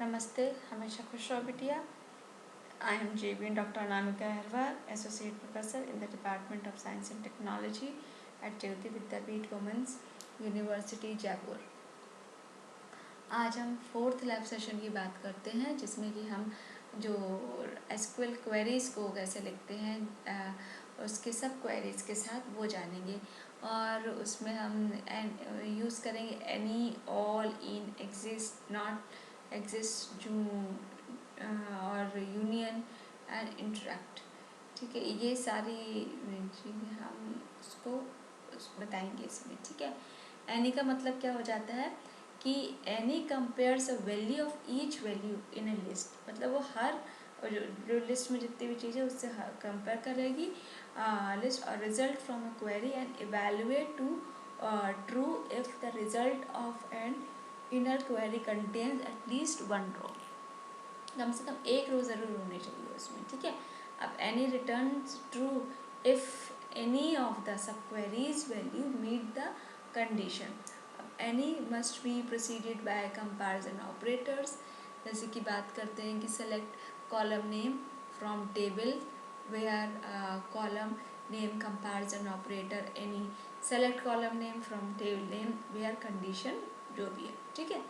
नमस्ते, हमेशा खुश रहो बिटिया। I am JB Dr. Anamika Agarwal, Associate Professor in the Department of Science and Technology at Jyoti Vidyapeeth Women's University, Jaipur. आज हम फोर्थ लैब सेशन की बात करते हैं, जिसमें कि हम जो एसक्यूएल क्वेरीज़ को कैसे लिखते हैं उसके सब क्वेरीज़ के साथ वो जानेंगे। और उसमें हम यूज़ करेंगे any, all, in, exist, not exist, जो और यूनियन एंड इंटरेक्ट। ठीक है, ये सारी चीज़ें हम उसको बताएंगे इसमें। ठीक है, एनी का मतलब क्या हो जाता है कि any compares a value of each value in A list. मतलब वो हर जो लिस्ट में जितनी भी चीज़ें उससे कंपेयर करेगी लिस्ट और result from a query and evaluate to true if the result of an inner query contains at least one row. कम से कम एक रो ज़रूर होनी चाहिए उसमें। ठीक है, अब any returns true if any of the sub queries value meet the condition. Any must be proceeded by comparison operators. जैसे कि बात करते हैं कि select column name from table where column name comparison operator any, select column name from table name where condition, जो भी है। ठीक है,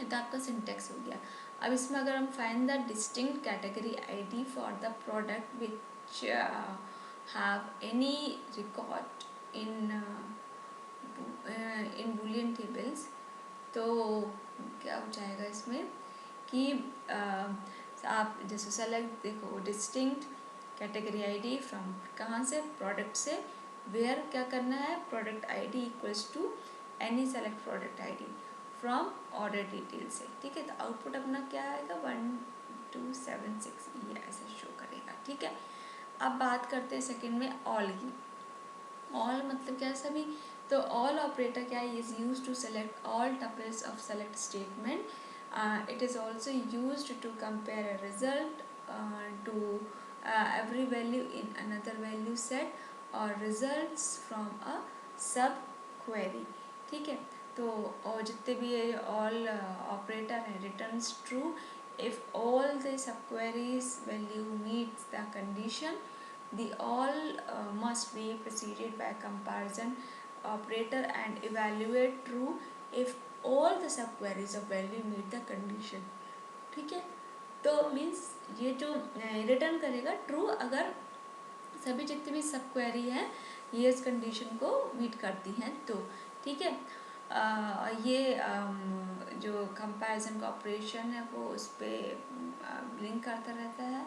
तो आपका सिंटेक्स हो गया। अब इसमें अगर हम find the distinct category ID for the product which have any record in Boolean tables, तो क्या हो जाएगा इसमें कि आप जैसे सेलेक्ट, देखो डिस्टिंक्ट कैटेगरी आईडी फ्रॉम कहाँ से, प्रोडक्ट से, वेयर क्या करना है, product ID equals to any select product ID from order detail से। ठीक है, तो आउटपुट अपना क्या आएगा 1276, ये ऐसे शो करेगा। ठीक है, अब बात करते हैं सेकंड में ऑल की। ऑल मतलब क्या, सभी। तो ऑल ऑपरेटर क्या है, is use to select all tuples of select statement. It is also use to compare a result to every value in another value set or results from a sub query। ठीक है, तो और जितने भी all operator है returns true if all the sub queries value meets the condition. the all must be preceded by comparison operator and evaluate true if all the subqueries of value meet the condition। ठीक है, तो means ये जो return करेगा true अगर सभी जितनी भी सब क्वेरी है ये इस कंडीशन को मीट करती हैं तो। ठीक है, ये जो कंपैरिजन का ऑपरेशन है वो उस पर लिंक करता रहता है,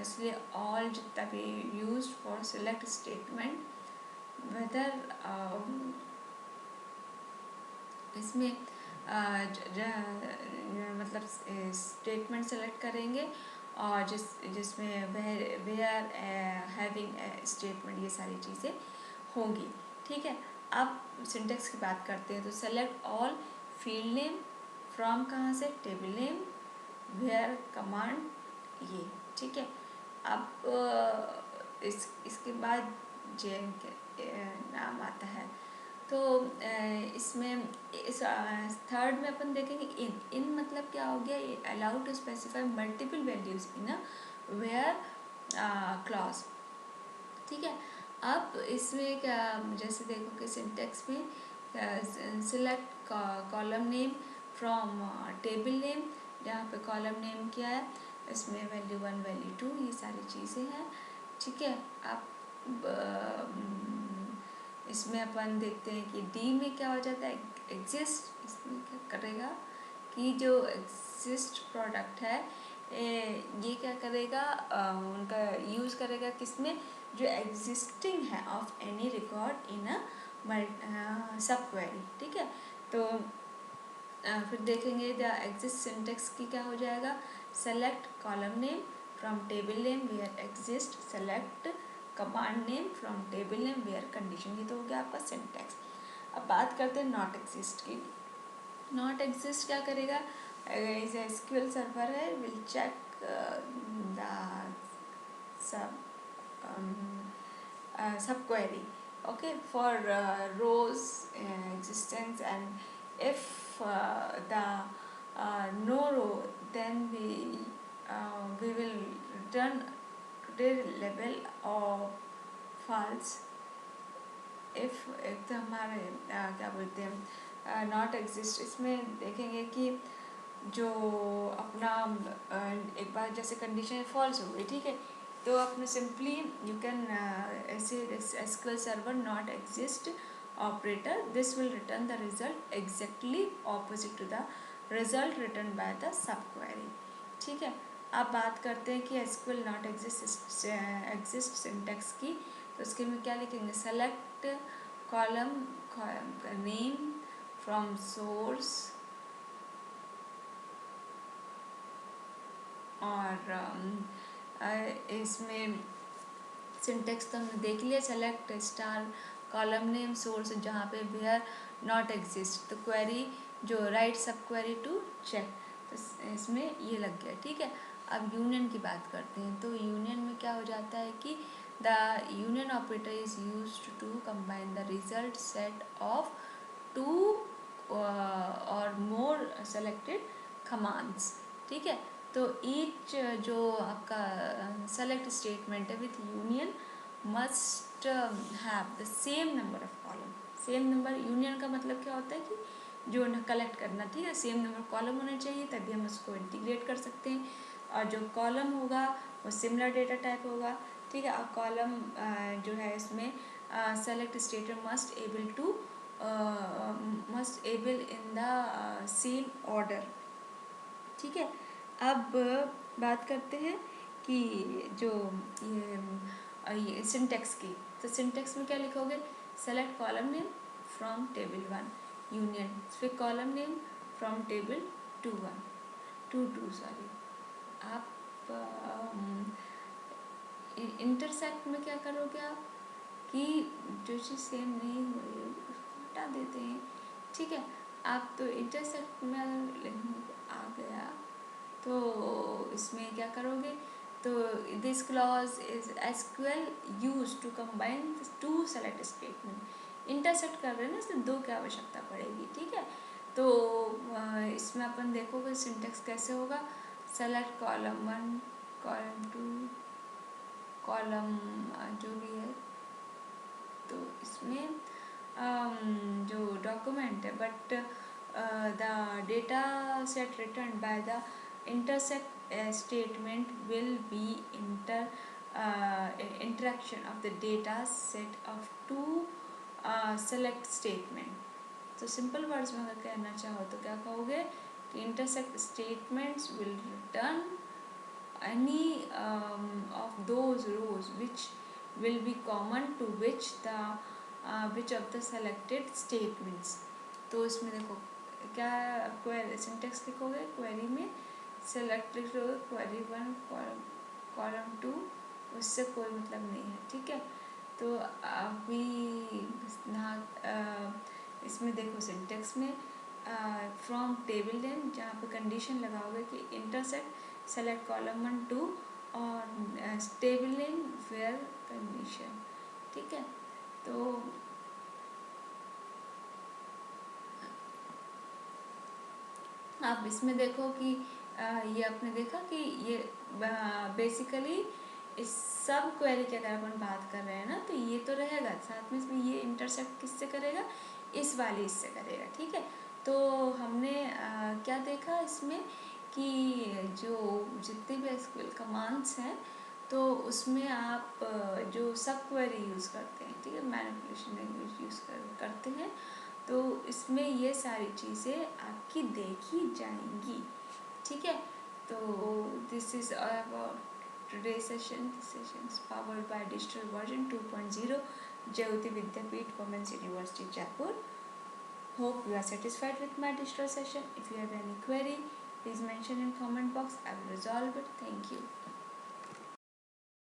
इसलिए ऑल जितना भी use for select statement whether इसमें मतलब स्टेटमेंट सेलेक्ट करेंगे और जिसमें वेयर हैविंग स्टेटमेंट, ये सारी चीज़ें होंगी। ठीक है, अब सिंटेक्स की बात करते हैं। तो select all field name from कहाँ से, टेबल नेम वेयर कमांड, ये। ठीक है, अब इसके बाद जेन के नाम आता है। तो इसमें इस थर्ड में अपन देखेंगे इन मतलब क्या हो गया, allow to specify multiple values in a where clause. ठीक है, अब इसमें क्या, जैसे देखो कि सिंटेक्स में select column name from table name, जहाँ पे कॉलम नेम क्या है, इसमें वैल्यू 1 वैल्यू 2 ये सारी चीज़ें हैं। ठीक है, अब इसमें अपन देखते हैं कि डी में क्या हो जाता है, एग्जिस्ट। इसमें क्या करेगा कि जो एग्जिस्ट प्रोडक्ट है ये क्या करेगा, उनका यूज़ करेगा किसमें, जो एग्जिस्टिंग है ऑफ एनी रिकॉर्ड इन अ सब क्वेरी। ठीक है, तो फिर देखेंगे द एग्जिस्ट सिंटेक्स की क्या हो जाएगा, select column name from table name where exist, select command name from table name where condition. ये तो हो गया आपका सिंटेक्स। अब बात करते हैं नॉट एग्जिस्ट की। नॉट एग्जिस्ट क्या करेगा, इज एसक्यूएल सर्वर है, will check the sub query, okay, for rows existence, and if the no row, then we will return today's level of false. if तो हमारे क्या बोलते हैं नॉट एग्जिस्ट, इसमें देखेंगे कि जो अपना एक बार जैसे कंडीशन फॉल्स हो गई, ठीक है, तो अपने सिंपली यू कैन ऐसे SQL server not exist operator, this will return the result exactly opposite to the result return by the sub query. ठीक है, अब बात करते हैं कि एसक्यूएल नॉट एग्जिस्ट सिंटैक्स की। तो उसके में क्या लिखेंगे, select column name from source, और इसमें सिंटेक्स तो हमने देख लिया, select star column name source जहाँ पे वेयर नॉट एग्जिस्ट, तो क्वेरी जो राइट सब क्वेरी टू चेक, तो इसमें ये लग गया। ठीक है, अब यूनियन की बात करते हैं। तो यूनियन में क्या हो जाता है कि the union operator is used to combine the result set of two और मोर सेलेक्टेड कमांड्स। ठीक है, तो ईच जो आपका सेलेक्ट स्टेटमेंट है with union must have the same number of column. Same number, union का मतलब क्या होता है कि जो कलेक्ट करना, ठीक है, सेम नंबर कॉलम होने चाहिए, तभी हम उसको इंटीग्रेट कर सकते हैं। और जो कॉलम होगा वो सिमिलर डेटा टाइप होगा। ठीक है, और कॉलम जो है इसमें select statement must able in the same order. ठीक है, अब बात करते हैं कि जो ये सिंटेक्स की, तो सिंटेक्स में क्या लिखोगे, select column name from table 1 union, फिर column name from table 2 sorry. आप इंटरसेक्ट में क्या करोगे आप कि जो चीज़ सेम नहीं हो रही है उसको हटा देते हैं। ठीक है, आप तो इंटरसेक्ट में आ गया, तो इसमें क्या करोगे, तो this clause is SQL use to combine two select statement. Intersect कर रहे हैं ना, इसमें दो की आवश्यकता पड़ेगी। ठीक है, तो इसमें अपन देखोगे सिंटेक्स कैसे होगा, सेलेक्ट कॉलम 1 कॉलम 2 कॉलम जो भी है, तो इसमें जो डॉक्यूमेंट है, but the data set return by the intersect statement will be interaction of the data set of two select statement। तो सिंपल वर्ड्स में अगर कहना चाहो तो क्या कहोगे कि intersect statements will return any of those rows which will be common to which of the selected statements। तो इसमें देखो क्या क्वेरी सिंटेक्स लिखोगे, क्वेरी में सेलेक्ट लिख लो, क्वेरी 1 कॉलम 2, उससे कोई मतलब नहीं है। ठीक है, तो अभी इसमें देखो सिंटेक्स में फ्रॉम टेबल नेम, जहाँ पे कंडीशन लगाओगे कि इंटरसेक्ट सेलेक्ट कॉलम 1 2 और टेबल नेम वेयर कंडीशन। ठीक है, तो आप इसमें देखो कि ये आपने देखा कि ये बेसिकली इस सब क्वेरी की अगर अपन बात कर रहे हैं ना, तो ये तो रहेगा साथ में, इसमें ये इंटरसेक्ट किससे करेगा, इस वाली इससे करेगा। ठीक है, तो हमने क्या देखा इसमें कि जो जितने भी एसक्यूएल कमांड्स हैं, तो उसमें आप जो सब क्वेरी यूज़ करते हैं, ठीक है, मैनिपुलेशन लैंग्वेज यूज़ करते हैं, तो इसमें ये सारी चीज़ें आपकी देखी जाएंगी। ठीक है, तो this is about today's session. This session is powered by digital version 2.0 Jayoti Vidyapith Women's University Jaipur. Hope you are satisfied with my digital session. If you have any query, please mention in comment box. I will resolve it. Thank you.